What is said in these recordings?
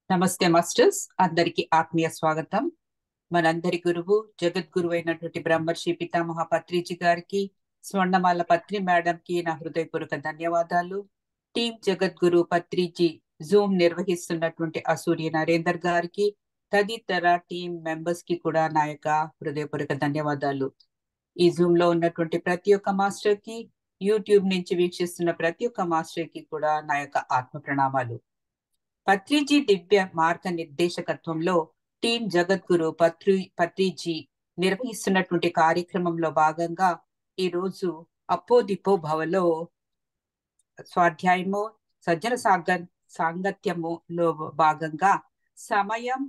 నమస్తే మాస్టర్స్, అందరికి ఆత్మీయ స్వాగతం. మనందరి గురువు జగద్గురు అయినటువంటి బ్రహ్మర్షి పితామహ పత్రిజీ గారికి, స్వర్ణమాల పత్రి మేడం కి నా హృదయపూర్వక ధన్యవాదాలు. టీం జగద్గురు పత్రిజీ జూమ్ నిర్వహిస్తున్నటువంటి అసూర్య నరేందర్ గారికి, తదితర టీం మెంబర్స్ కి కూడా నా యొక్క హృదయపూర్వక ధన్యవాదాలు. ఈ జూమ్ లో ఉన్నటువంటి ప్రతి ఒక్క మాస్టర్ కి, యూట్యూబ్ నుంచి వీక్షిస్తున్న ప్రతి ఒక్క మాస్టర్ కి కూడా నా యొక్క ఆత్మ ప్రణామాలు. పత్రిజీ దివ్య మార్గ నిర్దేశకత్వంలో టీం జగద్గురు పత్రిజీ నిర్వహిస్తున్నటువంటి కార్యక్రమంలో భాగంగా ఈరోజు అపోదిపో భవలో స్వాధ్యాయము సజ్జన సాంగత్యములో భాగంగా సమయం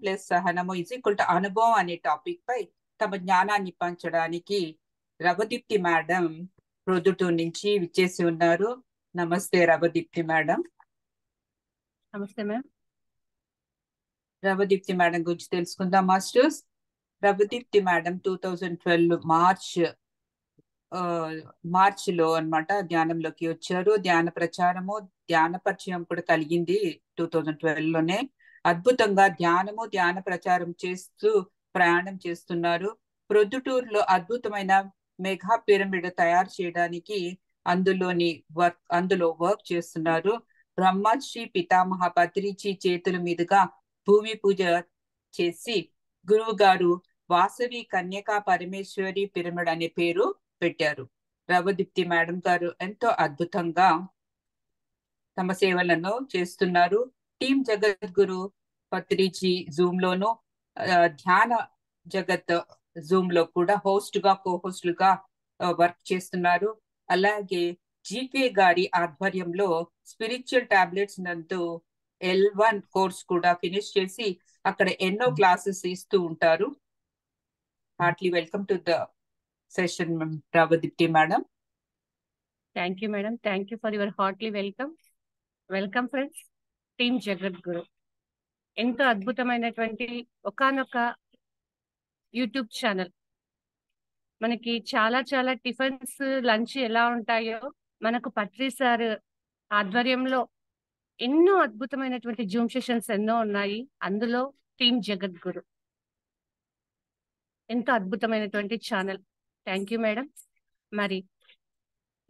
ప్లస్ సహనము = అనుభవం అనే టాపిక్ పై తమ జ్ఞానాన్ని పంచడానికి రఘుదీప్తి మేడం ప్రొద్దుటూరు నుంచి విచ్చేసి ఉన్నారు. నమస్తే రఘుదీప్తి మేడం. నమస్తే మ్యామ్. రఘుదీప్తి మేడం గురించి తెలుసుకుందాం మాస్టర్స్. రఘుదీప్తి మేడం 2012 మార్చిలో అన్నమాట ధ్యానంలోకి వచ్చారు. ధ్యాన ప్రచారము, ధ్యాన పరిచయం కూడా కలిగింది 2012 లోనే. అద్భుతంగా ధ్యాన ప్రచారం చేస్తూ ప్రయాణం చేస్తున్నారు. ప్రొద్దుటూరులో అద్భుతమైన మెగా పిరమిడ్ తయారు చేయడానికి అందులో వర్క్ చేస్తున్నారు. బ్రహ్మశ్రీ పితామహ పత్రిజీ చేతుల మీదుగా భూమి పూజ చేసి గురువు గారు వాసవి కన్యకా పరమేశ్వరి పిరమిడ్ అనే పేరు పెట్టారు. రఘుదీప్తి మేడం గారు ఎంతో అద్భుతంగా తమ సేవలను చేస్తున్నారు. టీం జగద్గురు పత్రిజీ జూమ్ లోను, ధ్యాన జగత్ జూమ్ లో కూడా కో-హోస్టులుగా వర్క్ చేస్తున్నారు. అలాగే జీకే గారి ఆధ్వర్యంలో స్పిరిచువల్ టాబ్లెట్స్ నందు L1 కోర్స్ కూడా ఫినిష్ చేసి అక్కడ ఎన్నో క్లాసెస్ ఇస్తూ ఉంటారు. Heartly welcome to the session Raghudeepti madam. Thank you madam. Thank you for your heartly welcome. Welcome friends. Team Jagadguru ఎంతో అద్భుతమైనటువంటి ఒకానొక యూట్యూబ్ ఛానల్. మనకి చాలా చాలా టిఫిన్స్, లంచ్ ఎలా ఉంటాయో మనకు పత్రి సార్ ఆధ్వర్యంలో ఎన్నో అద్భుతమైనటువంటి జూమ్ సెషన్స్ ఎన్నో ఉన్నాయి. అందులో టీం జగద్గురు ఎంతో అద్భుతమైనటువంటి ఛానల్. Thank you madam. మరి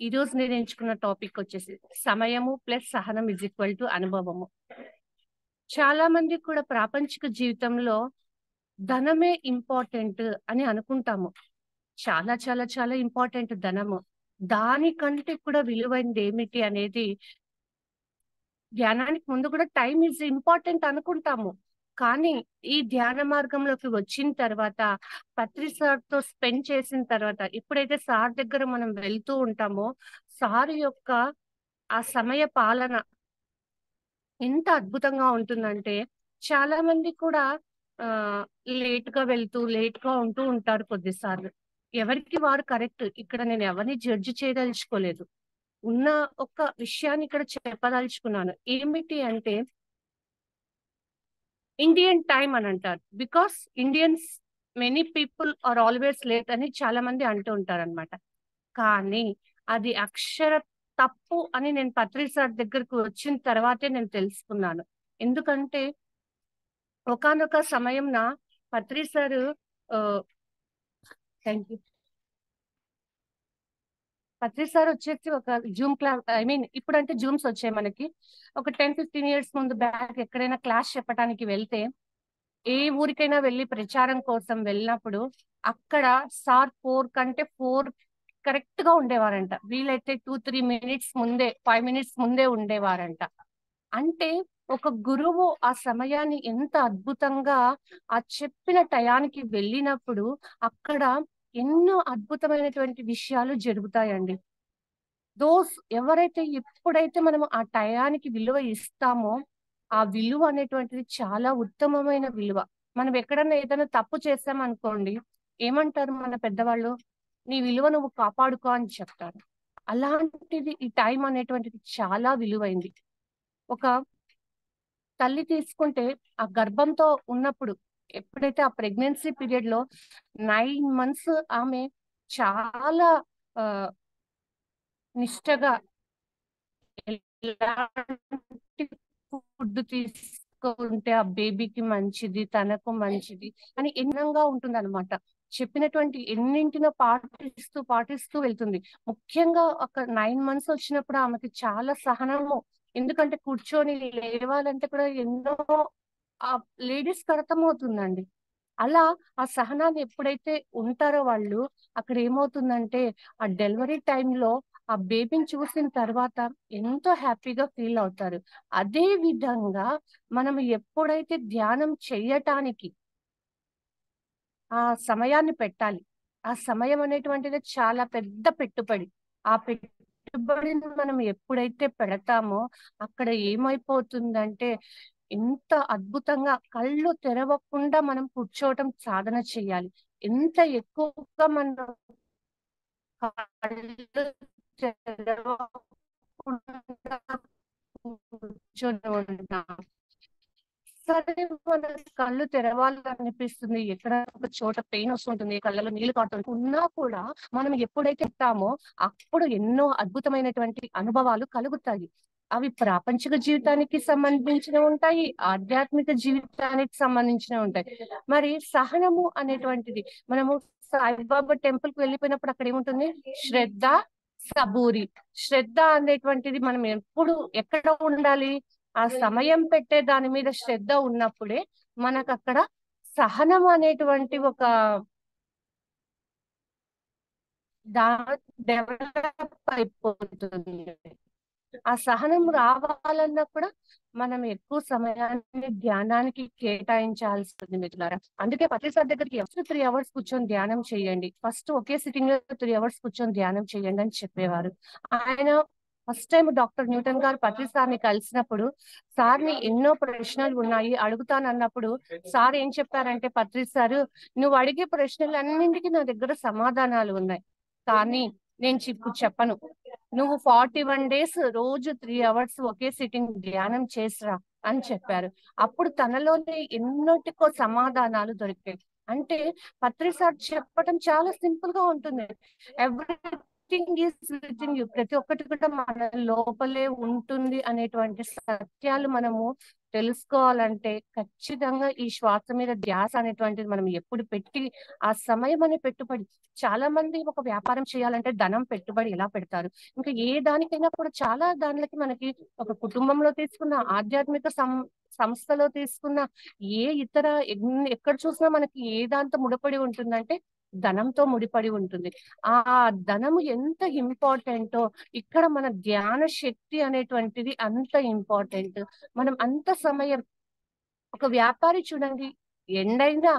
ఈరోజు నేను ఎంచుకున్న టాపిక్ వచ్చేసి సమయము ప్లస్ సహనం = అనుభవము. చాలా మంది కూడా ప్రాపంచిక జీవితంలో ధనమే ఇంపార్టెంట్ అని అనుకుంటాము. చాలా చాలా చాలా ఇంపార్టెంట్ ధనము. దానికంటే కూడా విలువైనది ఏమిటి అనేది ధ్యానానికి ముందు కూడా టైం ఈజ్ ఇంపార్టెంట్ అనుకుంటాము. కానీ ఈ ధ్యాన మార్గంలోకి వచ్చిన తర్వాత, పత్రి సార్తో స్పెండ్ చేసిన తర్వాత, ఎప్పుడైతే సార్ దగ్గర మనం వెళ్తూ ఉంటామో సార్ యొక్క ఆ సమయ పాలన ఎంత అద్భుతంగా ఉంటుందంటే, చాలా మంది కూడా లేట్ గా వెళ్తూ లేట్ గా ఉంటూ ఉంటారు కొద్దిసార్లు. ఎవరికి వారు కరెక్ట్. ఇక్కడ నేను ఎవరిని జడ్జి చేయదలుచుకోలేదు. ఉన్న ఒక విషయాన్ని ఇక్కడ చెప్పదలుచుకున్నాను. ఏమిటి అంటే, ఇండియన్ టైం అని అంటారు. Because Indians many people are always late అని చాలా మంది అంటూ ఉంటారు అనమాట. కానీ అది అక్షర తప్పు అని నేను పత్రి సార్ దగ్గరకు వచ్చిన తర్వాతే నేను తెలుసుకున్నాను. ఎందుకంటే ఒకానొక సమయంన Patri sir thank you Patri sir వచ్చేసి ఒక జూమ్ క్లాస్, ఇప్పుడంటే జూమ్స్ వచ్చాయి మనకి. ఒక 10-15 years ముందు బ్యాక్ ఎక్కడైనా క్లాస్ చెప్పడానికి వెళ్తే, ఏ ఊరికైనా వెళ్ళి ప్రచారం కోసం వెళ్ళినప్పుడు అక్కడ సార్ 4 కంటే 4 కరెక్ట్ గా ఉండేవారంట. వీలైతే 2-3 minutes ముందే, 5 minutes ముందే ఉండేవారంట. అంటే ఒక గురువు ఆ సమయాన్ని ఎంత అద్భుతంగా ఆ చెప్పిన టయానికి వెళ్ళినప్పుడు అక్కడ ఎన్నో అద్భుతమైనటువంటి విషయాలు జరుగుతాయండి. ఎవరైతే ఎప్పుడైతే మనం ఆ టయానికి విలువ ఇస్తామో ఆ విలువ అనేటువంటిది చాలా ఉత్తమమైన విలువ. మనం ఎక్కడన్నా ఏదైనా తప్పు చేస్తామనుకోండి, ఏమంటారు మన పెద్దవాళ్ళు? నీ విలువ నువ్వు కాపాడుకో అని చెప్తారు. అలాంటిది ఈ టైం అనేటువంటిది చాలా విలువైంది. ఒక తల్లి తీసుకుంటే ఆ గర్భంతో ఉన్నప్పుడు, ఎప్పుడైతే ఆ ప్రెగ్నెన్సీ పీరియడ్ లో 9 months ఆమె చాలా నిష్టగా ఎలాంటి ఫుడ్ తీసుకుంటే ఆ బేబీకి మంచిది, తనకు మంచిది అని ఎన్నంగా ఉంటుంది అనమాట. చెప్పినటువంటి ఎన్నింటినో పాటిస్తూ పాటిస్తూ వెళ్తుంది. ముఖ్యంగా ఒక 9 months వచ్చినప్పుడు ఆమెకి చాలా సహనము. ఎందుకంటే కూర్చొని లేవాలంటే కూడా ఎన్నో ఆ లేడీస్కి అర్థమవుతుందండి. అలా ఆ సహనాన్ని ఎప్పుడైతే ఉంటారో వాళ్ళు, అక్కడ ఏమవుతుందంటే ఆ డెలివరీ టైంలో ఆ బేబీని చూసిన తర్వాత ఎంతో హ్యాపీగా ఫీల్ అవుతారు. అదే విధంగా మనం ఎప్పుడైతే ధ్యానం చెయ్యటానికి ఆ సమయాన్ని పెట్టాలి. ఆ సమయం అనేటువంటిది చాలా పెద్ద పెట్టుబడి. ఆ పెట్టుబడిని మనం ఎప్పుడైతే పెడతామో అక్కడ ఏమైపోతుందంటే ఎంత అద్భుతంగా కళ్ళు తెరవకుండా మనం కూర్చోవటం సాధన చేయాలి. ఎంత ఎక్కువగా మనం కళ్ళు తెరవకుండా కూర్చొని ఉంటాం, సరే మన కళ్ళు తెరవాలనిపిస్తుంది, ఎక్కడ ఒక చోట పెయిన్ వస్తుంటుంది, కళ్ళలో నీళ్లు కారుతుంది ఉన్నా కూడా మనం ఎప్పుడైతే ఉంటామో అప్పుడు ఎన్నో అద్భుతమైనటువంటి అనుభవాలు కలుగుతాయి. అవి ప్రాపంచిక జీవితానికి సంబంధించినవి ఉంటాయి, ఆధ్యాత్మిక జీవితానికి సంబంధించినవి ఉంటాయి. మరి సహనము అనేటువంటిది మనము సాయిబాబా టెంపుల్ కి వెళ్ళిపోయినప్పుడు అక్కడ ఏముంటుంది? శ్రద్ధ, సబూరి. శ్రద్ధ అనేటువంటిది మనం ఎప్పుడు ఎక్కడ ఉండాలి? ఆ సమయం పెట్టే దాని మీద శ్రద్ధ ఉన్నప్పుడే మనకు అక్కడ సహనం అనేటువంటి ఒక దా డెవలప్ అయిపోతుంది. ఆ సహనం రావాలన్నా కూడా మనం ఎక్కువ సమయాన్ని ధ్యానానికి కేటాయించాల్సింది మిత్రులారా. అందుకే ప్రతిసారి దగ్గరికి ఫస్ట్ 3 hours కూర్చొని ధ్యానం చేయండి, ఫస్ట్ ఒకే సిట్టింగ్ లో 3 hours కూర్చొని ధ్యానం చేయండి అని చెప్పేవారు. ఆయన ఫస్ట్ టైం డాక్టర్ న్యూటన్ గారు పత్రి సార్ని కలిసినప్పుడు, సార్ని ఎన్నో ప్రశ్నలు ఉన్నాయి అడుగుతాను అన్నప్పుడు సార్ ఏం చెప్పారంటే, పత్రి సారు నువ్వు అడిగే ప్రశ్నలన్నింటికి నా దగ్గర సమాధానాలు ఉన్నాయి, కానీ నేను ఇప్పుడు చెప్పను. నువ్వు 41 days రోజు 3 hours ఒకే సిట్టింగ్ ధ్యానం చేసిరా అని చెప్పారు. అప్పుడు తనలోనే ఎన్నోటికో సమాధానాలు దొరికాయి. అంటే పత్రి సార్ చెప్పడం చాలా సింపుల్ గా ఉంటుంది. Everything is with in you, ప్రతి ఒక్కటి కూడా మన లోపలే ఉంటుంది అనేటువంటి సత్యాలు మనము తెలుసుకోవాలంటే ఖచ్చితంగా ఈ శ్వాస మీద ధ్యాస అనేటువంటిది మనం ఎప్పుడు పెట్టి ఆ సమయం అనే పెట్టుబడి. చాలా మంది ఒక వ్యాపారం చేయాలంటే ధనం పెట్టుబడి ఎలా పెడతారు, ఇంకా ఏ దానికైనా కూడా చాలా దానికి మనకి ఒక కుటుంబంలో తీసుకున్న, ఆధ్యాత్మిక సంస్థలో తీసుకున్న, ఏ ఇతర ఎక్కడ చూసినా మనకి ఏ దాంతో ముడిపడి ఉంటుందంటే ధనంతో ముడిపడి ఉంటుంది. ఆ ధనము ఎంత ఇంపార్టెంటో ఇక్కడ మన ధ్యాన శక్తి అనేటువంటిది అంత ఇంపార్టెంట్. మనం అంత సమయం, ఒక వ్యాపారి చూడండి, ఎండైనా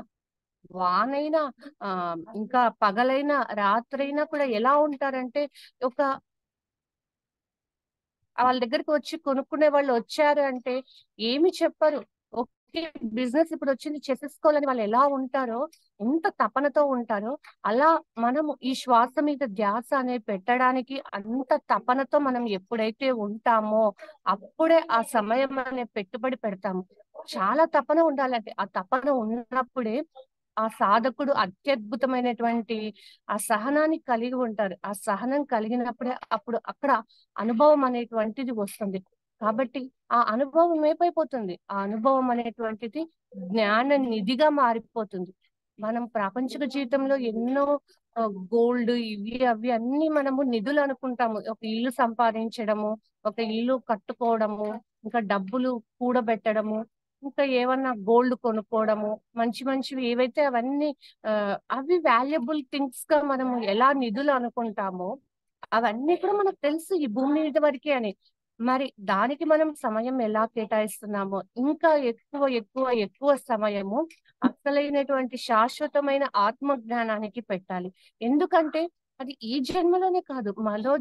వానైనా ఆ ఇంకా పగలైనా రాత్రైనా కూడా ఎలా ఉంటారంటే, ఒక వాళ్ళ దగ్గరికి వచ్చి కొనుక్కునే వాళ్ళు వచ్చారు అంటే ఏమి చెప్పరు. ఓకే, బిజినెస్ ఇప్పుడు వచ్చింది చేసేసుకోవాలని వాళ్ళు ఎలా ఉంటారో, ఎంత తపనతో ఉంటారో, అలా మనము ఈ శ్వాస మీద ధ్యాస అనేది పెట్టడానికి అంత తపనతో మనం ఎప్పుడైతే ఉంటామో అప్పుడే ఆ సమయం అనే పెట్టుబడి పెడతాము. చాలా తపన ఉండాలంటే ఆ తపన ఉన్నప్పుడే ఆ సాధకుడు అత్యద్భుతమైనటువంటి ఆ సహనాన్ని కలిగి ఉంటారు. ఆ సహనం కలిగినప్పుడే అప్పుడు అక్కడ అనుభవం అనేటువంటిది వస్తుంది. కాబట్టి ఆ అనుభవం ఏమైపోతుంది, ఆ అనుభవం అనేటువంటిది జ్ఞాన నిధిగా మారిపోతుంది. మనం ప్రాపంచిక జీవితంలో ఎన్నో గోల్డ్ ఇవి అవి అన్ని మనము నిధులు అనుకుంటాము. ఒక ఇల్లు సంపాదించడము, ఒక ఇల్లు కట్టుకోవడము, ఇంకా డబ్బులు కూడబెట్టడము, ఇంకా ఏమన్నా గోల్డ్ కొనుక్కోవడము, మంచి మంచివి ఏవైతే అవన్నీ అవి వాల్యుబుల్ థింగ్స్ గా మనము ఎలా నిధులు అనుకుంటామో అవన్నీ కూడా మనకు తెలుసు ఈ భూమి మీద వరకే అని. మరి దానికి మనం సమయం ఎలా కేటాయిస్తున్నామో, ఇంకా ఎక్కువ ఎక్కువ ఎక్కువ సమయము అసలైనటువంటి శాశ్వతమైన ఆత్మ జ్ఞానానికి పెట్టాలి. ఎందుకంటే అది ఈ జన్మలోనే కాదు, మరో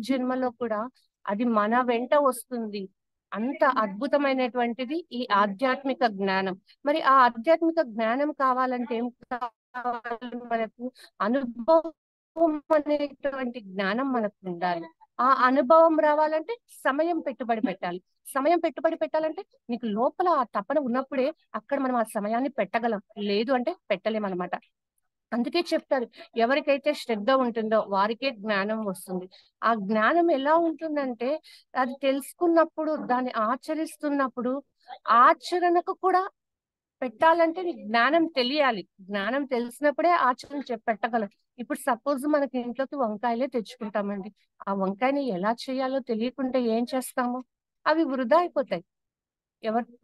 జన్మలో కూడా అది మన వెంట వస్తుంది. అంత అద్భుతమైనటువంటిది ఈ ఆధ్యాత్మిక జ్ఞానం. మరి ఆ ఆధ్యాత్మిక జ్ఞానం కావాలంటే ఏం కావాలి మనకు? అనుభవం అనేటువంటి జ్ఞానం మనకు ఉండాలి. ఆ అనుభవం రావాలంటే సమయం పెట్టుబడి పెట్టాలి. సమయం పెట్టుబడి పెట్టాలంటే నీకు లోపల ఆ తపన ఉన్నప్పుడే అక్కడ మనం ఆ సమయాన్ని పెట్టగలం, లేదు అంటే పెట్టలేం అనమాట. అందుకే చెప్తారు, ఎవరికైతే శ్రద్ధ ఉంటుందో వారికే జ్ఞానం వస్తుంది. ఆ జ్ఞానం ఎలా ఉంటుందంటే, అది తెలుసుకున్నప్పుడు, దాన్ని ఆచరిస్తున్నప్పుడు, ఆచరణకు కూడా పెట్టాలంటే నీకు జ్ఞానం తెలియాలి. జ్ఞానం తెలిసినప్పుడే ఆచరణ పెట్టగలం. ఇప్పుడు సపోజ్ మనకి ఇంట్లోకి వంకాయలే తెచ్చుకుంటామండి. ఆ వంకాయని ఎలా చేయాలో తెలియకుంటే ఏం చేస్తాము? అవి వృధా అయిపోతాయి.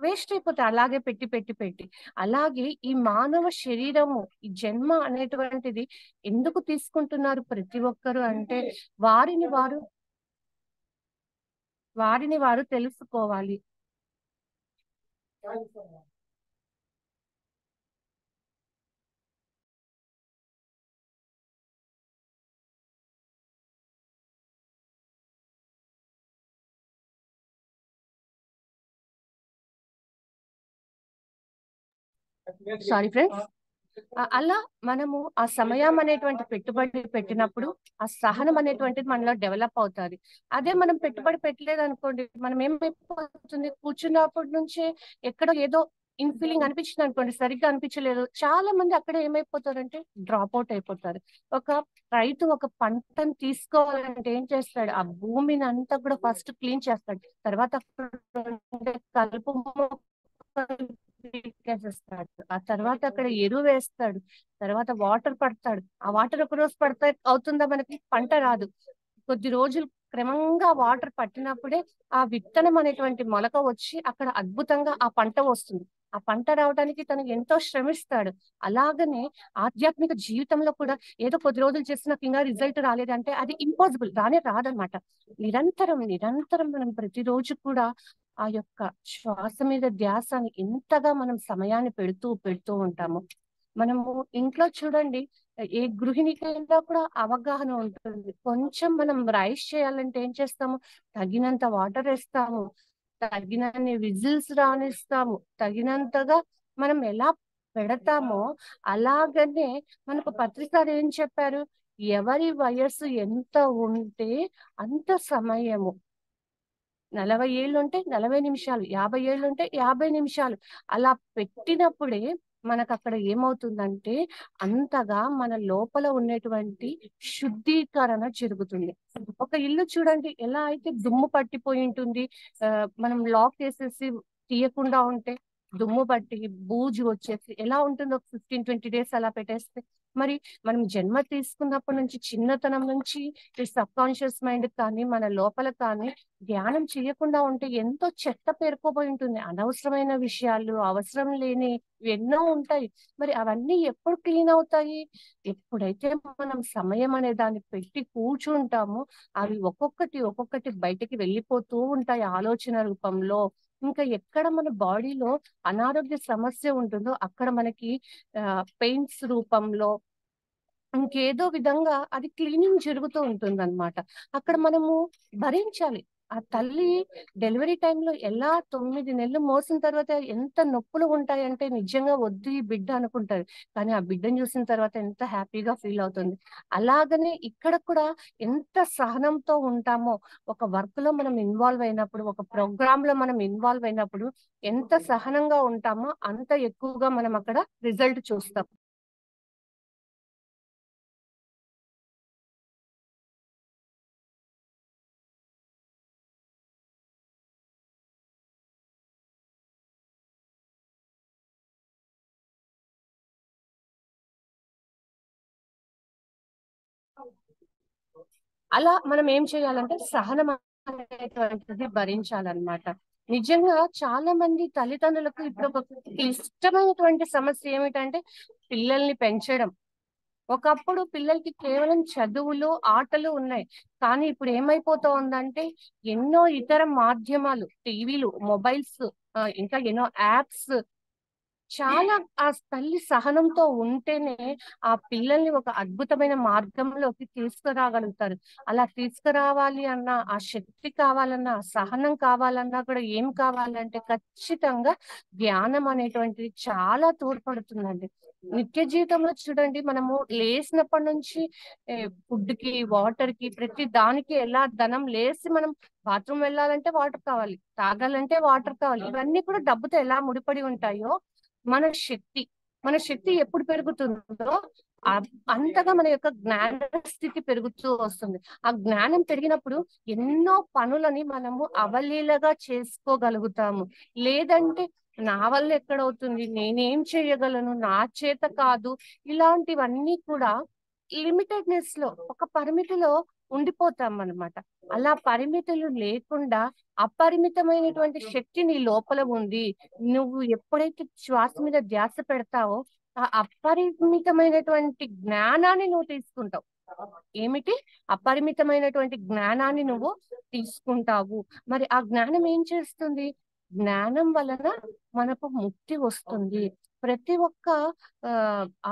వేస్ట్ అయిపోతాయి అలాగే పెట్టి పెట్టి పెట్టి. అలాగే ఈ మానవ శరీరము, ఈ జన్మ అనేటువంటిది ఎందుకు తీసుకుంటున్నారు ప్రతి ఒక్కరు అంటే, వారిని వారు వారిని వారు తెలుసుకోవాలి. Sorry friends. అలా మనము ఆ సమయం అనేటువంటి పెట్టుబడి పెట్టినప్పుడు ఆ సహనం అనేటువంటిది మనలో డెవలప్ అవుతుంది. అదే మనం పెట్టుబడి పెట్టలేదు అనుకోండి, మనం ఏమైపోతుంది, కూర్చున్నప్పటి నుంచే ఎక్కడో ఏదో ఇన్ఫీలింగ్ అనిపించింది అనుకోండి, సరిగ్గా అనిపించలేదు, చాలా మంది అక్కడ ఏమైపోతారంటే డ్రాప్ అవుట్ అయిపోతారు. ఒక రైతు ఒక పంటను తీసుకోవాలంటే ఏం చేస్తాడు, ఆ భూమిని అంతా కూడా ఫస్ట్ క్లీన్ చేస్తాడు, తర్వాత అక్కడ ఉండే కలుపు మొక్కలు పీకేసేస్తాడు, ఆ తర్వాత అక్కడ ఎరువు వేస్తాడు, తర్వాత వాటర్ పడతాడు. ఆ వాటర్ ఒక రోజు పడితే అవుతుందా, మనకి పంట రాదు. కొద్ది రోజులు క్రమంగా వాటర్ పట్టినప్పుడే ఆ విత్తనం అనేటువంటి మొలక వచ్చి అక్కడ అద్భుతంగా ఆ పంట వస్తుంది. ఆ పంట రావడానికి తను ఎంతో శ్రమిస్తాడు. అలాగనే ఆధ్యాత్మిక జీవితంలో కూడా ఏదో కొద్ది రోజులు చేసి నాకు ఇంకా రిజల్ట్ రాలేదంటే అది ఇంపాసిబుల్, రానే రాదనమాట. నిరంతరం నిరంతరం మనం ప్రతిరోజు కూడా ఆ యొక్క శ్వాస మీద ధ్యాసని ఎంతగా మనం సమయాన్ని పెడుతూ పెడుతూ ఉంటాము. మనము ఇంట్లో చూడండి, ఏ గృహిణికైనా కూడా అవగాహన ఉంటుంది. కొంచెం మనం రైస్ చేయాలంటే ఏం చేస్తాము, తగినంత వాటర్ వేస్తాము, తగినన్ని విజిల్స్ రానిస్తాము, తగినంతగా మనం ఎలా పెడతామో అలాగనే మనకు పత్రికారు ఏం చెప్పారు, ఎవరి వయస్సు ఎంత ఉంటే అంత సమయము, 40 ఏళ్ళు ఉంటే 40 నిమిషాలు, 50 ఏళ్ళు ఉంటే 50 నిమిషాలు, అలా పెట్టినప్పుడే మనకు అక్కడ ఏమవుతుందంటే అంతగా మన లోపల ఉన్నటువంటి శుద్ధీకరణ జరుగుతుంది. ఒక ఇల్లు చూడండి ఎలా అయితే దుమ్ము పట్టిపోయి ఉంటుంది, మనం లాక్ వేసేసి తీయకుండా ఉంటే దుమ్ము పట్టి బూజు వచ్చేసి ఎలా ఉంటుందో 15-20 డేస్ అలా పెట్టేస్తే. మరి మనం జన్మ తీసుకున్నప్పటి నుంచి, చిన్నతనం నుంచి సబ్ కాన్షియస్ మైండ్ కానీ మన లోపల కానీ ధ్యానం చేయకుండా ఉంటే ఎంతో చెత్త పేరుకోబోయి ఉంటుంది. అనవసరమైన విషయాలు, అవసరం లేని ఎన్నో ఉంటాయి. మరి అవన్నీ ఎప్పుడు క్లీన్ అవుతాయి, ఎప్పుడైతే మనం సమయం అనే దాన్ని పెట్టి కూర్చుంటామో అవి ఒక్కొక్కటి ఒక్కొక్కటి బయటికి వెళ్ళిపోతూ ఉంటాయి ఆలోచన రూపంలో. ఇంకా ఎక్కడ మన బాడీలో అనారోగ్య సమస్య ఉంటుందో అక్కడ మనకి పెయిన్స్ రూపంలో ఇంకేదో విధంగా అది క్లీనింగ్ జరుగుతూ ఉంటుందన్నమాట. అక్కడ మనము భరించాలి. ఆ తల్లి డెలివరీ టైంలో ఎలా 9 నెలలు మోసిన తర్వాత ఎంత నొప్పులు ఉంటాయంటే నిజంగా వద్దు ఈ బిడ్డ అనుకుంటారు. కానీ ఆ బిడ్డను చూసిన తర్వాత ఎంత హ్యాపీగా ఫీల్ అవుతుంది. అలాగనే ఇక్కడ కూడా ఎంత సహనంతో ఉంటామో, ఒక వర్క్ లో మనం ఇన్వాల్వ్ అయినప్పుడు, ఒక ప్రోగ్రామ్ లో మనం ఇన్వాల్వ్ అయినప్పుడు ఎంత సహనంగా ఉంటామో అంత ఎక్కువగా మనం అక్కడ రిజల్ట్ చూస్తాం. అలా మనం ఏం చేయాలంటే సహనం అనేటువంటిది భరించాలన్నమాట. నిజంగా చాలా మంది తల్లిదండ్రులకు ఇప్పుడు ఒక క్లిష్టమైనటువంటి సమస్య ఏమిటంటే పిల్లల్ని పెంచడం. ఒకప్పుడు పిల్లలకి కేవలం చదువులు, ఆటలు ఉన్నాయి. కానీ ఇప్పుడు ఏమైపోతోందంటే ఎన్నో ఇతర మాధ్యమాలు, టీవీలు, మొబైల్స్, ఇంకా ఎన్నో యాప్స్, చాలా ఆ తల్లి సహనంతో ఉంటేనే ఆ పిల్లల్ని ఒక అద్భుతమైన మార్గంలోకి తీసుకురాగలుగుతారు. అలా తీసుకురావాలి అన్నా, ఆ శక్తి కావాలన్నా, సహనం కావాలన్నా కూడా ఏం కావాలంటే ఖచ్చితంగా ధ్యానం అనేటువంటిది చాలా తోడ్పడుతుందండి. నిత్య జీవితంలో చూడండి, మనము లేసినప్పటి నుంచి ఫుడ్ కి, వాటర్ కి, ప్రతి దానికి ఎలా ధనం లేసి మనం బాత్రూమ్ వెళ్ళాలంటే వాటర్ కావాలి, తాగాలంటే వాటర్ కావాలి. ఇవన్నీ కూడా డబ్బుతో ఎలా ముడిపడి ఉంటాయో మన శక్తి, మన శక్తి ఎప్పుడు పెరుగుతుందో అంతగా మన యొక్క జ్ఞాన స్థితి పెరుగుతూ వస్తుంది. ఆ జ్ఞానం పెరిగినప్పుడు ఎన్నో పనులని మనము అవలీలగా చేసుకోగలుగుతాము. లేదంటే నా వల్ల ఎక్కడవుతుంది, నేనేం చేయగలను, నా చేత కాదు, ఇలాంటివన్నీ కూడా లిమిటెడ్నెస్ లో, ఒక పరిమితిలో ఉండిపోతాం అన్నమాట. అలా పరిమితులు లేకుండా అపరిమితమైనటువంటి శక్తి నీ లోపల ఉంది. నువ్వు ఎప్పుడైతే శ్వాస మీద ధ్యాస పెడతావో ఆ అపరిమితమైనటువంటి జ్ఞానాన్ని నువ్వు తీసుకుంటావు. ఏమిటి? అపరిమితమైనటువంటి జ్ఞానాన్ని నువ్వు తీసుకుంటావు. మరి ఆ జ్ఞానం ఏం చేస్తుంది? జ్ఞానం వలన మనకు ముక్తి వస్తుంది. ప్రతి ఒక్క ఆ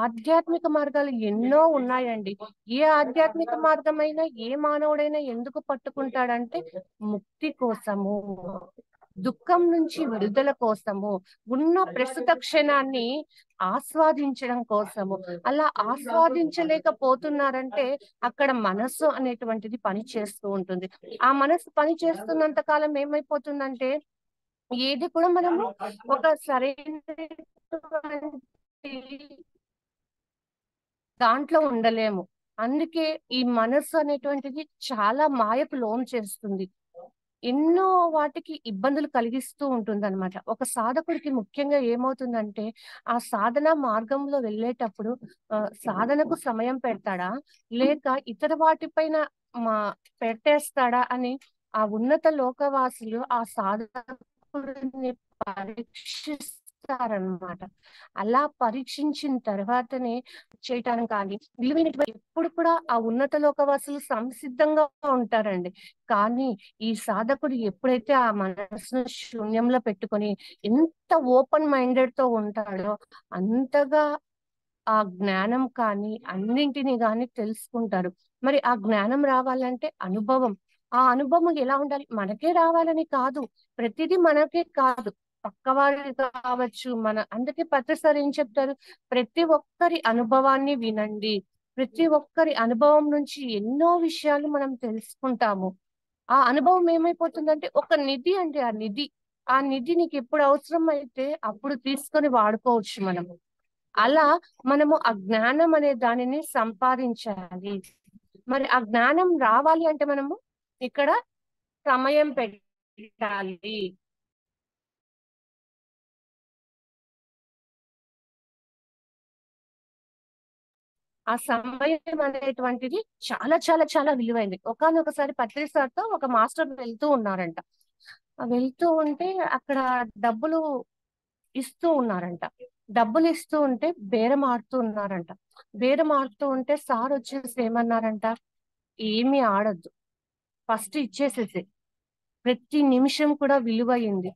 ఆధ్యాత్మిక మార్గాలు ఎన్నో ఉన్నాయండి. ఏ ఆధ్యాత్మిక మార్గమైనా ఏ మానవుడైనా ఎందుకు పట్టుకుంటాడంటే ముక్తి కోసము, దుఃఖం నుంచి విడుదల కోసము, ఉన్న ప్రస్తుత క్షణాన్ని ఆస్వాదించడం కోసము. అలా ఆస్వాదించలేకపోతున్నారంటే అక్కడ మనస్సు అనేటువంటిది పని చేస్తూ ఉంటుంది. ఆ మనస్సు పని చేస్తున్నంత కాలం ఏమైపోతుందంటే ఏది కూడా మనము ఒక సరైనటువంటి దాంట్లో ఉండలేము. అందుకే ఈ మనస్సు అనేటువంటిది చాలా మాయకు లోన్ చేస్తుంది. ఎన్నో వాటికి ఇబ్బందులు కలిగిస్తూ ఉంటుంది అనమాట. ఒక సాధకుడికి ముఖ్యంగా ఏమవుతుందంటే ఆ సాధన మార్గంలో వెళ్ళేటప్పుడు సాధనకు సమయం పెడతాడా లేక ఇతర వాటిపైన మా పెట్టేస్తాడా అని ఆ ఉన్నత లోకవాసులు ఆ సాధకుడిని పరీక్షిస్తారనమాట. అలా పరీక్షించిన తర్వాతనే చేయటానికి కానీ విలువైనటువంటి ఎప్పుడు కూడా ఆ ఉన్నత లోకవాసులు సంసిద్ధంగా ఉంటారండి. కానీ ఈ సాధకుడు ఎప్పుడైతే ఆ మనసును శూన్యంలో పెట్టుకొని ఎంత ఓపెన్ మైండెడ్ తో ఉంటాడో అంతగా ఆ జ్ఞానం కానీ అన్నింటినీ కానీ తెలుసుకుంటారు. మరి ఆ జ్ఞానం రావాలంటే అనుభవం. ఆ అనుభవం ఎలా ఉండాలి? మనకే రావాలని కాదు, ప్రతిదీ మనకే కాదు, పక్కవాళ్ళు కావచ్చు. అందుకే ప్రతిసారి ఏం చెప్తారు? ప్రతి ఒక్కరి అనుభవాన్ని వినండి. ప్రతి ఒక్కరి అనుభవం నుంచి ఎన్నో విషయాలు మనం తెలుసుకుంటాము. ఆ అనుభవం ఏమైపోతుందంటే ఒక నిధి అండి. ఆ నిధి నీకు ఎప్పుడు అవసరం అయితే అప్పుడు తీసుకొని వాడుకోవచ్చు మనము. అలా మనము ఆ జ్ఞానం అనే దానిని సంపాదించాలి. మరి ఆ జ్ఞానం రావాలి అంటే మనము ఇక్కడ సమయం పెట్టాలి. ఆ సమయం అనేటువంటిది చాలా చాలా చాలా విలువైంది. ఒకానొకసారి పత్రి సార్తో ఒక మాస్టర్ వెళ్తూ ఉన్నారంట. వెళ్తూ ఉంటే అక్కడ డబ్బులు ఇస్తూ ఉన్నారంట. డబ్బులు ఇస్తూ ఉంటే బేరం ఆడుతూ ఉన్నారంట. బేరం ఆడుతూ ఉంటే సార్ వచ్చేసి ఏమన్నారంట? ఏమీ ఆడొద్దు, ఫస్ట్ ఇచ్చేసేసి, ప్రతి నిమిషం కూడా విలువైంది.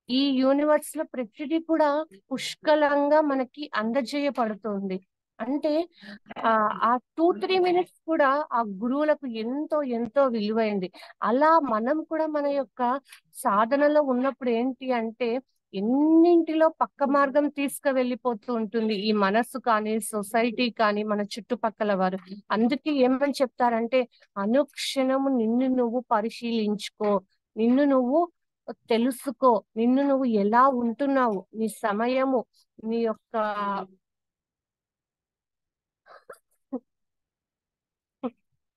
ఈ యూనివర్స్ లో ప్రతిదీ కూడా పుష్కలంగా మనకి అందజేయబడుతుంది. అంటే ఆ 2-3 మినిట్స్ కూడా ఆ గురువులకు ఎంతో ఎంతో విలువైంది. అలా మనం కూడా మన యొక్క సాధనలో ఉన్నప్పుడు ఏంటి అంటే ఎన్నింటిలో పక్క మార్గం తీసుకువెళ్ళిపోతూ ఉంటుంది ఈ మనస్సు కానీ, సొసైటీ కానీ, మన చుట్టుపక్కల వారు. అందుకే ఏమని చెప్తారంటే అనుక్షణము నిన్ను నువ్వు పరిశీలించుకో, నిన్ను నువ్వు తెలుసుకో, నిన్ను నువ్వు ఎలా ఉంటున్నావు, నీ సమయము, నీ యొక్క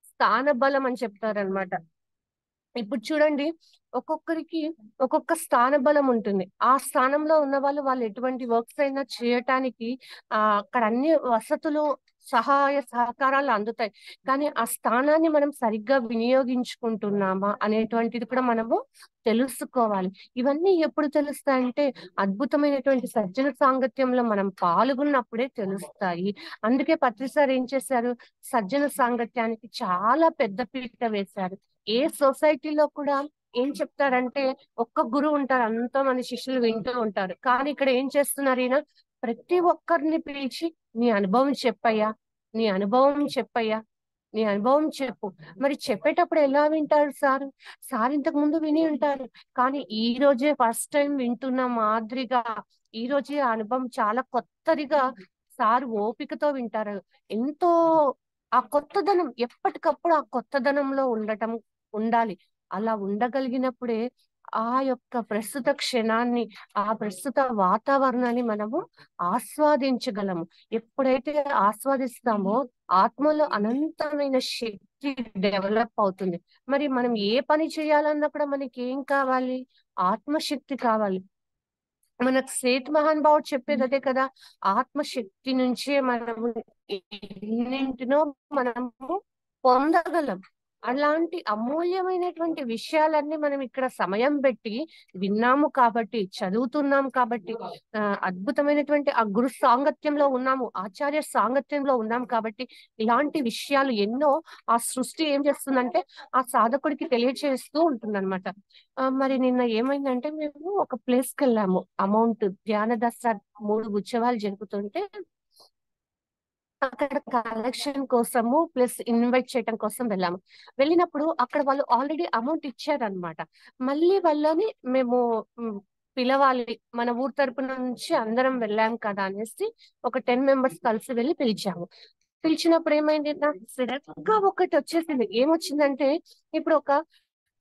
స్థాన బలం అని చెప్తారనమాట. ఇప్పుడు చూడండి, ఒక్కొక్కరికి ఒక్కొక్క స్థాన బలం ఉంటుంది. ఆ స్థానంలో ఉన్న వాళ్ళు ఎటువంటి వర్క్స్ అయినా చేయటానికి అక్కడ అన్ని వసతులు, సహాయ సహకారాలు అందుతాయి. కానీ ఆ స్థానాన్ని మనం సరిగ్గా వినియోగించుకుంటున్నామా అనేటువంటిది కూడా మనము తెలుసుకోవాలి. ఇవన్నీ ఎప్పుడు తెలుస్తాయంటే అద్భుతమైనటువంటి సజ్జన సాంగత్యంలో మనం పాల్గొన్నప్పుడే తెలుస్తాయి. అందుకే పత్రిసారి ఏం చేశారు? సజ్జన సాంగత్యానికి చాలా పెద్ద పీట వేశారు. ఏ సొసైటీలో కూడా ఏం చెప్తారంటే ఒక్క గురువు ఉంటారు, అంతో మంది శిష్యులు వింటూ ఉంటారు. కానీ ఇక్కడ ఏం చేస్తున్నారు ఈయన? ప్రతి ఒక్కరిని పిలిచి నీ అనుభవం చెప్పయ్యా, నీ అనుభవం చెప్పయ్యా, నీ అనుభవం చెప్పు. మరి చెప్పేటప్పుడు ఎలా వింటారు సార్? సార్ ఇంతకు ముందు విని ఉంటారు, కానీ ఈ రోజే ఫస్ట్ టైం వింటున్న మాదిరిగా, ఈ రోజే ఆ అనుభవం చాలా కొత్తదిగా సార్ ఓపికతో వింటారు. ఎంతో ఆ కొత్తదనం, ఎప్పటికప్పుడు ఆ కొత్తదనంలో ఉండాలి. అలా ఉండగలిగినప్పుడే ఆ యొక్క ప్రస్తుత క్షణాన్ని, ఆ ప్రస్తుత వాతావరణాన్ని మనము ఆస్వాదించగలము. ఎప్పుడైతే ఆస్వాదిస్తామో ఆత్మలో అనంతమైన శక్తి డెవలప్ అవుతుంది. మరి మనం ఏ పని చేయాలన్నా కూడా మనకి ఏం కావాలి? ఆత్మశక్తి కావాలి. మనకు సేత్ మహానుభావుడు చెప్పేది అదే కదా, ఆత్మశక్తి నుంచే మనము ఎన్నింటినో మనము పొందగలం. అలాంటి అమూల్యమైనటువంటి విషయాలన్నీ మనం ఇక్కడ సమయం పెట్టి విన్నాము కాబట్టి, చదువుతున్నాం కాబట్టి, అద్భుతమైనటువంటి ఆ గురు సాంగత్యంలో ఉన్నాము, ఆచార్య సాంగత్యంలో ఉన్నాం కాబట్టి ఇలాంటి విషయాలు ఎన్నో ఆ సృష్టి ఏం చేస్తుందంటే ఆ సాధకుడికి తెలియచేస్తూ ఉంటుందన్నమాట. మరి నిన్న ఏమైందంటే మేము ఒక ప్లేస్ కి వెళ్ళాము. ధ్యాన దసరా 3 ఉత్సవాలు జరుగుతుంటే అక్కడ కలెక్షన్ కోసము ప్లస్ ఇన్వైట్ చేయడం కోసం వెళ్ళాము. వెళ్ళినప్పుడు అక్కడ వాళ్ళు ఆల్రెడీ అమౌంట్ ఇచ్చారనమాట. మళ్ళీ వాళ్ళని మేము పిలవాలి, మన ఊరు తరపున నుంచి అందరం వెళ్ళాం కదా అనేసి ఒక 10 మెంబర్స్ కలిసి వెళ్ళి పిలిచాము. పిలిచినప్పుడు ఏమైంది, నాకు సడన్ గా ఒకటి వచ్చేసింది. ఏమొచ్చిందంటే, ఇప్పుడు ఒక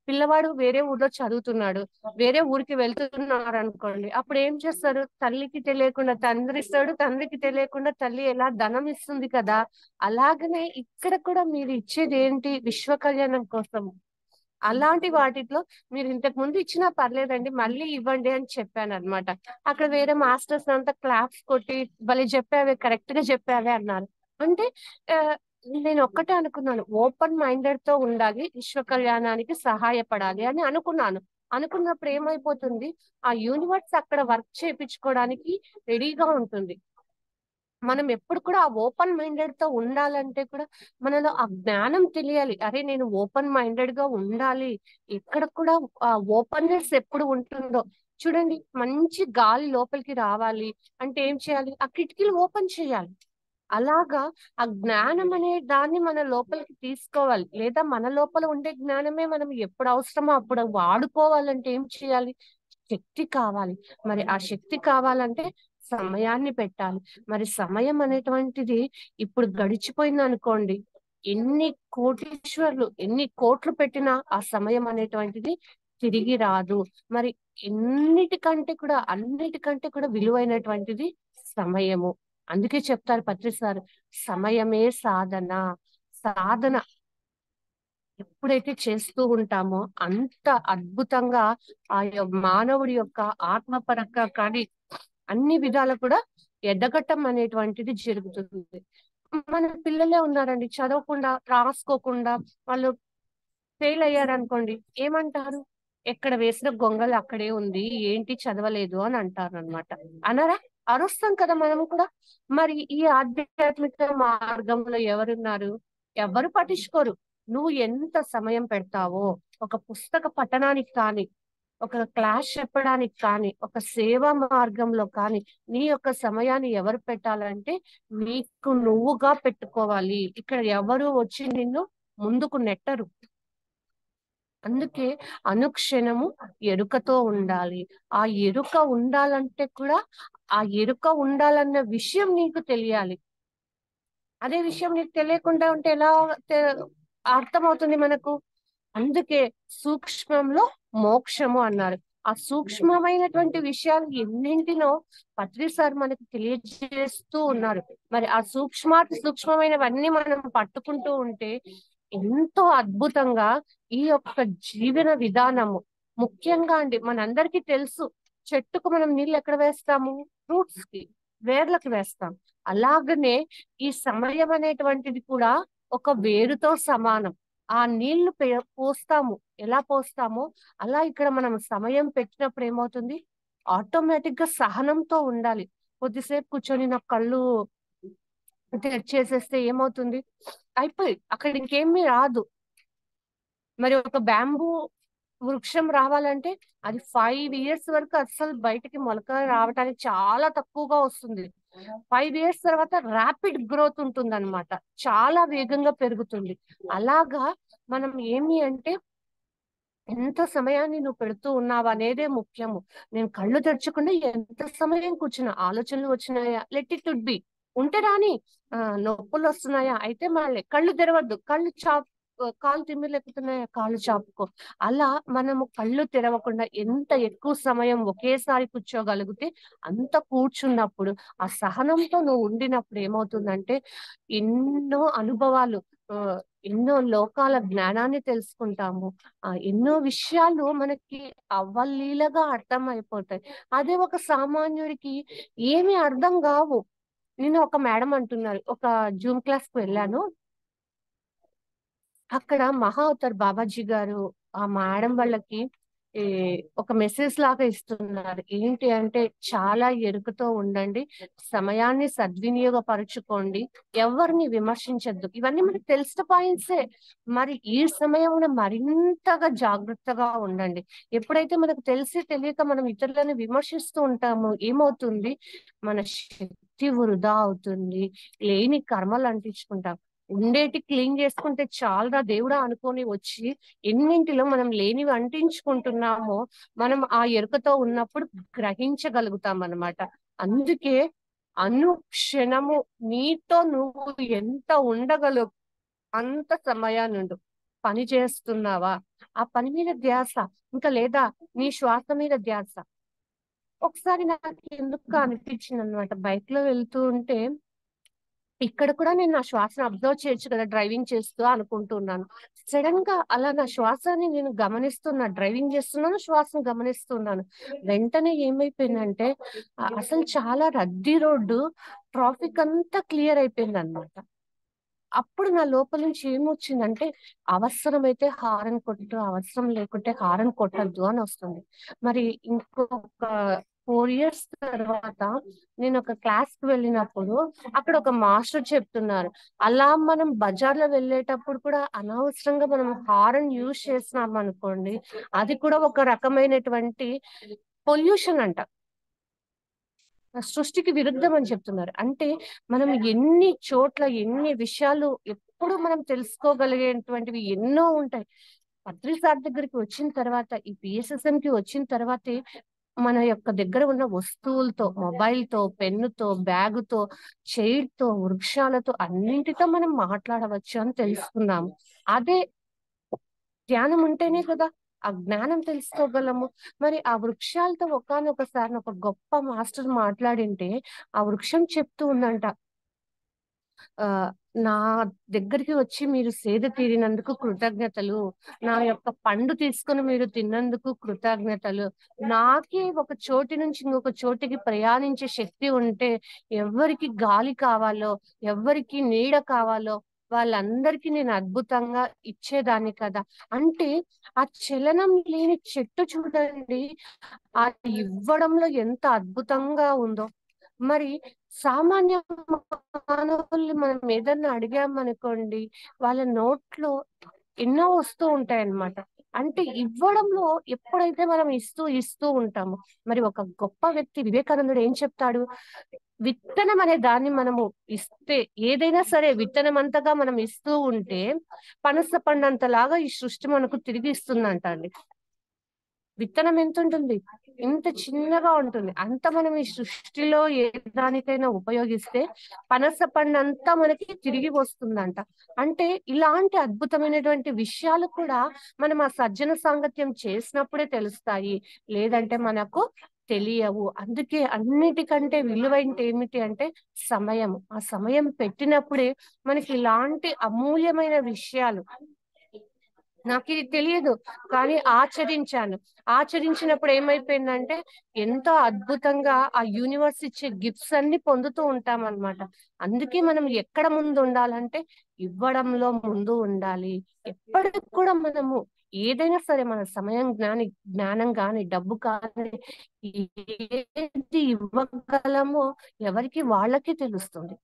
పిల్లవాడు వేరే ఊర్లో చదువుతున్నాడు, వేరే ఊరికి వెళ్తున్నారు అనుకోండి, అప్పుడు ఏం చేస్తారు? తల్లికి తెలియకుండా తండ్రి ఇస్తాడు, తండ్రికి తెలియకుండా తల్లి ఎలా ధనం ఇస్తుంది కదా. అలాగనే ఇక్కడ కూడా మీరు ఇచ్చేది ఏంటి? విశ్వ కళ్యాణం కోసం. అలాంటి వాటిలో మీరు ఇంతకు ముందు ఇచ్చినా పర్లేదండి, మళ్ళీ ఇవ్వండి అని చెప్పాను అనమాట. అక్కడ వేరే మాస్టర్స్ అంతా క్లాప్స్ కొట్టి భలే చెప్పావే, కరెక్ట్ గా చెప్పావే అన్నారు. అంటే ఆ, నేను ఒక్కటే అనుకున్నాను, ఓపెన్ మైండెడ్ తో ఉండాలి, విశ్వ కళ్యాణానికి సహాయపడాలి అని అనుకున్నాను. అనుకున్నప్పుడు ఏమైపోతుంది, ఆ యూనివర్స్ అక్కడ వర్క్ చేయించుకోవడానికి రెడీగా ఉంటుంది. మనం ఎప్పుడు కూడా ఆ ఓపెన్ మైండెడ్ తో ఉండాలంటే కూడా మనలో ఆ జ్ఞానం తెలియాలి. అరే నేను ఓపెన్ మైండెడ్ గా ఉండాలి, ఇక్కడ కూడా ఆ ఓపెన్నెస్ ఎప్పుడు ఉంటుందో. చూడండి, మంచి గాలి లోపలికి రావాలి అంటే ఏం చేయాలి? ఆ కిటికీలు ఓపెన్ చేయాలి. అలాగా ఆ జ్ఞానం అనే దాన్ని మన లోపలికి తీసుకోవాలి. లేదా మన లోపల ఉండే జ్ఞానమే మనం ఎప్పుడు అవసరమో అప్పుడు వాడుకోవాలంటే ఏం చేయాలి? శక్తి కావాలి. మరి ఆ శక్తి కావాలంటే సమయాన్ని పెట్టాలి. మరి సమయం అనేటువంటిది ఇప్పుడు గడిచిపోయింది అనుకోండి, ఎన్ని కోటీశ్వర్లు ఎన్ని కోట్లు పెట్టినా ఆ సమయం అనేటువంటిది తిరిగి రాదు. మరి అన్నిటికంటే కూడా విలువైనటువంటిది సమయము. అందుకే చెప్తారు పత్రి సార్, సమయమే సాధన. సాధన ఎప్పుడైతే చేస్తూ ఉంటామో అంత అద్భుతంగా మానవుడి యొక్క ఆత్మపరంగా కానీ అన్ని విధాలు కూడా ఎదగటం అనేటువంటిది జరుగుతుంది. మన పిల్లలే ఉన్నారండి, చదవకుండా రాసుకోకుండా వాళ్ళు ఫెయిల్ అయ్యారనుకోండి, ఏమంటారు? ఎక్కడ వేసిన గొంగలు అక్కడే ఉంది, ఏంటి చదవలేదు అని అంటారు అనమాట. అనరా? అరుస్తాం కదా మనము కూడా. మరి ఈ ఆధ్యాత్మిక మార్గంలో ఎవరున్నారు? ఎవరు పట్టించుకోరు. నువ్వు ఎంత సమయం పెడతావో ఒక పుస్తక పఠనానికి కానీ, ఒక క్లాస్ చెప్పడానికి కానీ, ఒక సేవా మార్గంలో కానీ నీ యొక్క సమయాన్ని ఎవరు పెట్టాలంటే నీకు నువ్వుగా పెట్టుకోవాలి. ఇక్కడ ఎవరు వచ్చి నిన్ను ముందుకు నెట్టరు. అందుకే అనుక్షణము ఎరుకతో ఉండాలి. ఆ ఎరుక ఉండాలంటే కూడా ఆ ఎరుక ఉండాలన్న విషయం నీకు తెలియాలి. అదే విషయం నీకు తెలియకుండా ఉంటే ఎలా అర్థమవుతుంది మనకు? అందుకే సూక్ష్మంలో మోక్షము అన్నారు. ఆ సూక్ష్మమైనటువంటి విషయాలు ఎన్నింటినో పత్రి సార్ మనకు తెలియజేస్తూ ఉన్నారు. మరి ఆ సూక్ష్మమైనవన్నీ మనం పట్టుకుంటూ ఉంటే ఎంతో అద్భుతంగా ఈ యొక్క జీవన విధానము, ముఖ్యంగా అండి మనందరికీ తెలుసు, చెట్టుకు మనం నీళ్ళు ఎక్కడ వేస్తాము? రూట్స్ కి, వేర్లకు వేస్తాం. అలాగనే ఈ సమయం అనేటువంటిది కూడా ఒక వేరుతో సమానం. ఆ నీళ్లు పోస్తాము, ఎలా పోస్తామో అలా ఇక్కడ మనం సమయం పెట్టినప్పుడు ఏమవుతుంది? ఆటోమేటిక్ గా సహనంతో ఉండాలి. కొద్దిసేపు కూర్చొని నా కళ్ళు తెరిచేసేస్తే ఏమవుతుంది? అయిపోయి అక్కడ ఇంకేమీ రాదు. మరి ఒక బ్యాంబూ వృక్షం రావాలంటే అది 5 ఇయర్స్ వరకు అసలు బయటికి మొలక రావడానికి చాలా తక్కువగా వస్తుంది. 5 ఇయర్స్ తర్వాత ర్యాపిడ్ గ్రోత్ ఉంటుంది అనమాట, చాలా వేగంగా పెరుగుతుంది. అలాగా మనం ఏమి అంటే ఎంత సమయాన్ని నువ్వు పెడుతూ ఉన్నావు అనేదే ముఖ్యము. నేను కళ్ళు తెరచకుండా ఎంత సమయం కూర్చున్నా, ఆలోచనలు వచ్చినాయా, లెట్ ఇట్ వుడ్ బి. ఉంటే రాని, నొప్పులు వస్తున్నాయా, అయితే మళ్ళీ కళ్ళు తెరవద్దు, కళ్ళు కాళ్ళు తిమ్మిర్లు ఎక్కుతున్నాయి, కాళ్ళు చాపుకో. అలా మనము కళ్ళు తెరవకుండా ఎంత ఎక్కువ సమయం ఒకేసారి కూర్చోగలిగితే అంత కూర్చున్నప్పుడు, ఆ సహనంతో నువ్వు ఉండినప్పుడు ఏమవుతుందంటే ఎన్నో అనుభవాలు, ఆ, ఎన్నో లోకాల జ్ఞానాన్ని తెలుసుకుంటాము. ఎన్నో విషయాలు మనకి అవలీలగా అర్థం అయిపోతాయి. అదే ఒక సామాన్యుడికి ఏమీ అర్థం కావు. నేను ఒక మేడం అంటున్నారు, ఒక జూమ్ క్లాస్ కు వెళ్ళాను. అక్కడ మహా అవతార్ బాబాజీ గారు ఆ మేడం వాళ్ళకి ఈ ఒక మెసేజ్ లాగా ఇస్తున్నారు. ఏంటి అంటే, చాలా ఎరుకతో ఉండండి, సమయాన్ని సద్వినియోగపరుచుకోండి, ఎవరిని విమర్శించద్దు. ఇవన్నీ మనకు తెలిసిన పాయింట్సే. మరి ఈ సమయంలో మరింతగా జాగ్రత్తగా ఉండండి. ఎప్పుడైతే మనకు తెలిసి తెలియక మనం ఇతరులను విమర్శిస్తూ ఉంటామో ఏమవుతుంది, మన శక్తి వృధా అవుతుంది, లేని కర్మలు అంటించుకుంటాం. ఉండేటి క్లీన్ చేసుకుంటే చాలరా దేవుడా అనుకొని వచ్చి ఎన్నింటిలో మనం లేనివి అంటించుకుంటున్నామో మనం ఆ ఎరుకతో ఉన్నప్పుడు గ్రహించగలుగుతాం అన్నమాట. అందుకే అనుక్షణము నీతో నువ్వు ఎంత ఉండగలవు అంత సమయాన్ని ఉండు. పని చేస్తున్నావా, ఆ పని మీద ధ్యాస, ఇంకా లేదా నీ శ్వాస మీద ధ్యాస. ఒకసారి నాకు ఎందుకు అనిపించింది అనమాట, బైక్ లో వెళ్తూ ఉంటే ఇక్కడ కూడా నేను నా శ్వాసను అబ్జర్వ్ చేయొచ్చు కదా డ్రైవింగ్ చేస్తూ అనుకుంటున్నాను. సడన్ గా అలా నా శ్వాసని నేను గమనిస్తున్నా, డ్రైవింగ్ చేస్తున్నాను, శ్వాసను గమనిస్తున్నాను. వెంటనే ఏమైపోయిందంటే అసలు చాలా రద్దీ రోడ్డు, ట్రాఫిక్ అంతా క్లియర్ అయిపోయింది అనమాట. అప్పుడు నా లోపల నుంచి ఏమొచ్చిందంటే, అవసరమైతే హారన్ కొట్టు, అవసరం లేకుంటే హారన్ కొట్టద్దు అని వస్తుంది. మరి ఇంకొక 4 years తర్వాత నేను ఒక క్లాస్ కి వెళ్ళినప్పుడు అక్కడ ఒక మాస్టర్ చెప్తున్నారు, అలా మనం బజార్లో వెళ్ళేటప్పుడు కూడా అనవసరంగా మనం హారన్ యూజ్ చేసినాం అనుకోండి, అది కూడా ఒక రకమైనటువంటి పొల్యూషన్ అంట, సృష్టికి విరుద్ధం అని చెప్తున్నారు. అంటే మనం ఎన్ని చోట్ల ఎన్ని విషయాలు ఎప్పుడు మనం తెలుసుకోగలిగేటువంటివి ఎన్నో ఉంటాయి. పత్రి సార్ దగ్గరికి వచ్చిన తర్వాత, ఈ పిఎస్ఎస్ఎం కి వచ్చిన తర్వాతే మన యొక్క దగ్గర ఉన్న వస్తువులతో, మొబైల్ తో, పెన్నుతో, బ్యాగుతో, చైర్ తో, వృక్షాలతో అన్నింటితో మనం మాట్లాడవచ్చు అని తెలుసుకున్నాము. అదే ధ్యానం ఉంటేనే కదా ఆ జ్ఞానం తెలుసుకోగలము. మరి ఆ వృక్షాలతో ఒకానొకసారి ఒక గొప్ప మాస్టర్ మాట్లాడింటే ఆ వృక్షం చెప్తూ ఉందంట, ఆ నా దగ్గరికి వచ్చి మీరు సేద తీరినందుకు కృతజ్ఞతలు, నా యొక్క పండు తీసుకొని మీరు తిన్నందుకు కృతజ్ఞతలు. నాకే ఒక చోటి నుంచి ఇంకొక చోటికి ప్రయాణించే శక్తి ఉంటే ఎవరికి గాలి కావాలో, ఎవరికి నీడ కావాలో వాళ్ళందరికీ నేను అద్భుతంగా ఇచ్చేదాన్ని కదా. అంటే ఆ చలనం లేని చెట్టు చూడండి, ఆ ఇవ్వడంలో ఎంత అద్భుతంగా ఉందో. మరి సామాన్య మానవుల్ని మనం ఏదన్నా అడిగామనుకోండి, వాళ్ళ నోట్లో ఎన్నో వస్తూ ఉంటాయన్నమాట. అంటే ఇవ్వడంలో ఎప్పుడైతే మనం ఇస్తూ ఇస్తూ ఉంటామో, మరి ఒక గొప్ప వ్యక్తి వివేకానందుడు ఏం చెప్తాడు, విత్తనం అనే దాన్ని మనము ఇస్తే, ఏదైనా సరే విత్తనం అంతగా మనం ఇస్తూ ఉంటే పనస పండంతలాగా ఈ సృష్టి మనకు తిరిగి ఇస్తుందంట అండి. విత్తనం ఎంత ఉంటుంది, ఇంత చిన్నగా ఉంటుంది. అంత మనం ఈ సృష్టిలో ఏ దానికైనా ఉపయోగిస్తే పనస పండు అంతా మనకి తిరిగి వస్తుందంట. అంటే ఇలాంటి అద్భుతమైనటువంటి విషయాలు కూడా మనం ఆ సజ్జన సాంగత్యం చేసినప్పుడే తెలుస్తాయి, లేదంటే మనకు తెలియవు. అందుకే అన్నిటికంటే విలువైనది ఏమిటి అంటే సమయం. ఆ సమయం పెట్టినప్పుడే మనకి ఇలాంటి అమూల్యమైన విషయాలు, నాకు ఇది తెలియదు కానీ ఆచరించాను, ఆచరించినప్పుడు ఏమైపోయిందంటే ఎంతో అద్భుతంగా ఆ యూనివర్స్ ఇచ్చే గిఫ్ట్స్ అన్ని పొందుతూ ఉంటాం అన్నమాట. అందుకే మనం ఎక్కడ ముందు ఉండాలంటే ఇవ్వడంలో ముందు ఉండాలి. ఎప్పటికి కూడా మనము ఏదైనా సరే మన సమయం జ్ఞానం కానీ డబ్బు కానీ ఏది ఇవ్వగలమో ఎవరికి వాళ్ళకి తెలుస్తుంది.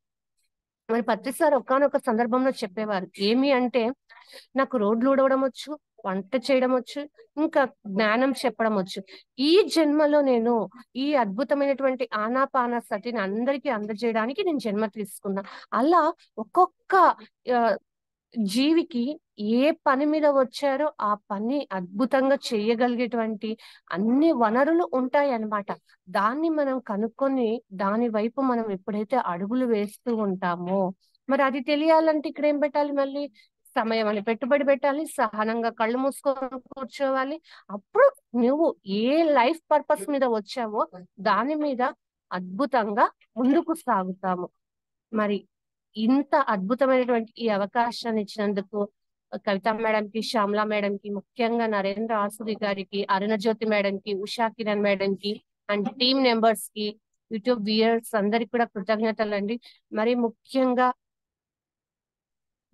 మరి పత్రి సార్ ఒకానొక సందర్భంలో చెప్పేవారు, ఏమి అంటే, నాకు రోడ్లు ఊడవడం వచ్చు, వంట చేయడం వచ్చు, ఇంకా జ్ఞానం చెప్పడం వచ్చు. ఈ జన్మలో నేను ఈ అద్భుతమైనటువంటి ఆనాపాన సతిని అందరికీ అందజేయడానికి నేను జన్మ తీసుకున్నా. అలా ఒక్కొక్క ఆ, జీవికి ఏ పని మీద వచ్చారో ఆ పని అద్భుతంగా చేయగలిగేటువంటి అన్ని వనరులు ఉంటాయి అన్నమాట. దాన్ని మనం కనుక్కొని దాని వైపు మనం ఎప్పుడైతే అడుగులు వేస్తూ ఉంటామో, మరి అది తెలియాలంటే ఇక్కడ ఏం పెట్టాలి మళ్ళీ, సమయం అని పెట్టుబడి పెట్టాలి, సహనంగా కళ్ళు మూసుకొని కూర్చోవాలి. అప్పుడు నువ్వు ఏ లైఫ్ పర్పస్ మీద వచ్చావో దాని మీద అద్భుతంగా ముందుకు సాగుతాము. మరి ఇంత అద్భుతమైనటువంటి ఈ అవకాశాన్ని ఇచ్చినందుకు కవిత మేడంకి, శ్యామలా మేడంకి, ముఖ్యంగా నరేంద్ర ఆసురి గారికి, అరుణజ్యోతి మేడంకి, ఉషా కిరణ్ మేడంకి అండ్ టీమ్ మెంబర్స్ కి, యూట్యూబ్ వ్యూయర్స్ అందరికి కూడా కృతజ్ఞతలు అండి. మరి ముఖ్యంగా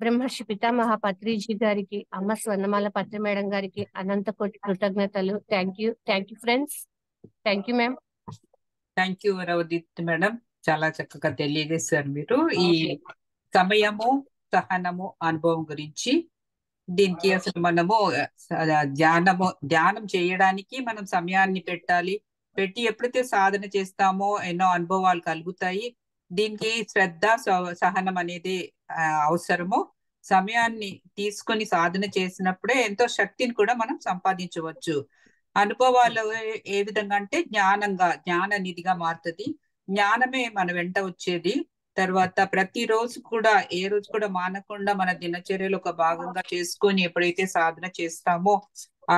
బ్రహ్మర్షి పితామహ పత్రిజీ గారికి, అమ్మ స్వర్ణమాల పత్రి మేడం గారికి అనంత కోటి కృతజ్ఞతలు. Thank you friends. Thank you ma'am. Thank you Ravadeepti madam, చాలా చక్కగా తెలియజేశారు మీరు ఈ సమయము, సహనము, అనుభవం గురించి. దీనికి అసలు మనము ధ్యానం చేయడానికి మనం సమయాన్ని పెట్టి ఎప్పుడైతే సాధన చేస్తామో ఎన్నో అనుభవాలు కలుగుతాయి. దీనికి శ్రద్ధ, సహనం అనేది అవసరము. సమయాన్ని తీసుకొని సాధన చేసినప్పుడే ఎంతో శక్తిని కూడా మనం సంపాదించవచ్చు. అనుభవాలు ఏ విధంగా అంటే జ్ఞాన నిధిగా మారుతుంది. జ్ఞానమే మన వెంట వచ్చేది. తర్వాత ప్రతిరోజు కూడా ఏ రోజు కూడా మానకుండా మన దినచర్యలో ఒక భాగంగా చేసుకొని ఎప్పుడైతే సాధన చేస్తామో ఆ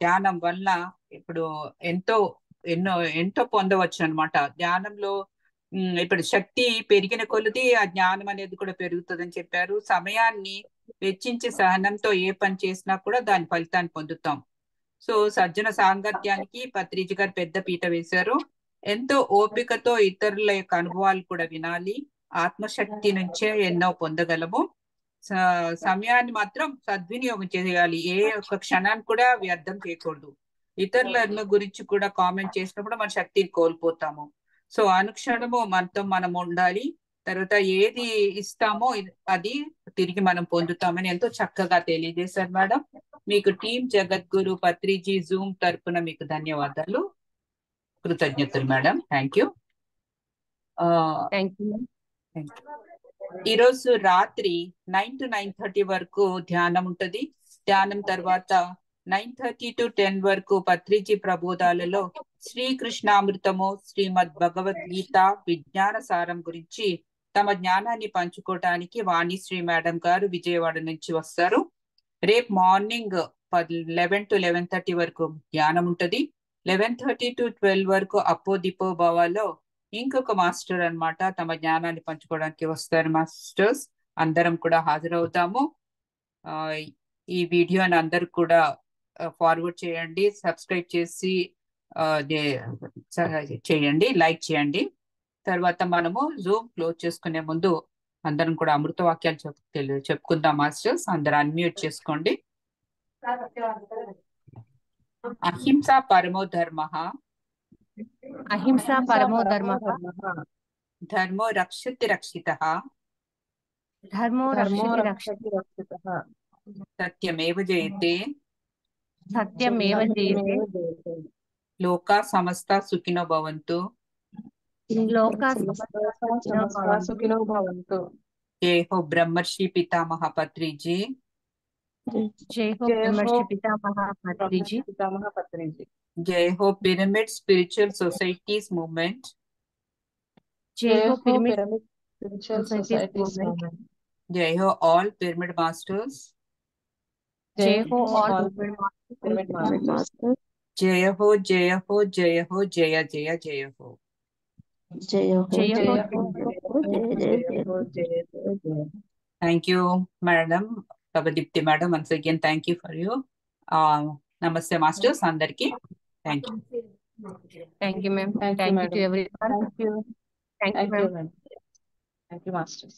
ధ్యానం వల్ల ఇప్పుడు ఎంతో పొందవచ్చు అన్నమాట. ధ్యానంలో ఇప్పుడు శక్తి పెరిగిన కొలది ఆ జ్ఞానం అనేది కూడా పెరుగుతుందని చెప్పారు. సమయాన్ని వెచ్చించి సహనంతో ఏ పని చేసినా కూడా దాని ఫలితాన్ని పొందుతాం. సో సజ్జన సాంగత్యానికి పత్రిజీ గారు పెద్ద పీట వేశారు. ఎంతో ఓపికతో ఇతరుల యొక్క అనుభవాలు కూడా వినాలి. ఆత్మశక్తి నుంచే ఎన్నో పొందగలము. సమయాన్ని మాత్రం సద్వినియోగం చేయాలి. ఏ ఒక్క క్షణాన్ని కూడా వ్యర్థం చేయకూడదు. ఇతరుల గురించి కూడా కామెంట్ చేసినప్పుడు మన శక్తిని కోల్పోతాము. సో అనుక్షణము మనతో మనం ఉండాలి. తర్వాత ఏది ఇస్తామో అది తిరిగి మనం పొందుతామని ఎంతో చక్కగా తెలియజేశారు మేడం. మీకు టీం జగద్గురు పత్రిజీ జూమ్ తరపున మీకు ధన్యవాదాలు, కృతజ్ఞతలు మేడం. Thank you. ఈరోజు రాత్రి 9 to 9:30 వరకు ధ్యానం ఉంటది. ధ్యానం తర్వాత 9:30 to 10 వరకు పత్రిజీ ప్రబోధాలలో శ్రీకృష్ణామృతము, శ్రీమద్ భగవద్గీత విజ్ఞాన సారం గురించి తమ జ్ఞానాన్ని పంచుకోవటానికి వాణిశ్రీ మేడం గారు విజయవాడ నుంచి వస్తారు. రేపు మార్నింగ్ 11 to 11:30 వరకు ధ్యానం ఉంటది. 11:30 to 12 వరకు అప్పో దిపో భవాలో ఇంకొక మాస్టర్ అన్నమాట తమ జ్ఞానాన్ని పంచుకోవడానికి వస్తారు. మాస్టర్స్ అందరం కూడా హాజరవుతాము. ఈ వీడియోని అందరు కూడా ఫార్వర్డ్ చేయండి, సబ్స్క్రైబ్ చేసి చేయండి, లైక్ చేయండి. తర్వాత మనము జూమ్ క్లోజ్ చేసుకునే ముందు అందరం కూడా అమృత వాక్యాలు చెప్పుకుందాం. మాస్టర్స్ అందరు అన్మ్యూట్ చేసుకోండి. అహింసా పరమో ధర్మః, అహింసా పరమో ధర్మః, ధర్మో రక్షతి రక్షితః, ధర్మో రక్షతి రక్షితః, సత్యమేవ జయతే, సత్యమేవ జయతే, లోకా సమస్తా సుఖినో భవంతు, లోకా సమస్తా సుఖినో భవంతు. జై హో బ్రహ్మర్షి పితామహ పత్రిజీ, జై హో బ్రహ్మర్షి పితామహ పత్రిజీ, జై హో పిరమిడ్ స్పిరిచువల్ సొసైటీస్ మూవ్మెంట్, జై హో పిరమిడ్ స్పిరిచువల్ సొసైటీస్ మూవ్మెంట్, జై హో ఆల్ పిరమిడ్ మాస్టర్స్, జై హో ఆల్ పిరమిడ్ మాస్టర్స్, జయ హో జయ హో జయ హో జయ జయ జయ హో. Thank you, Madam Prabhadipti Madam. Once again, thank you for you. Namaste, Masters. Andarki. Thank you. Thank you, ma'am. Thank you to everyone. Thank you. Thank you, ma'am. Thank you, Masters.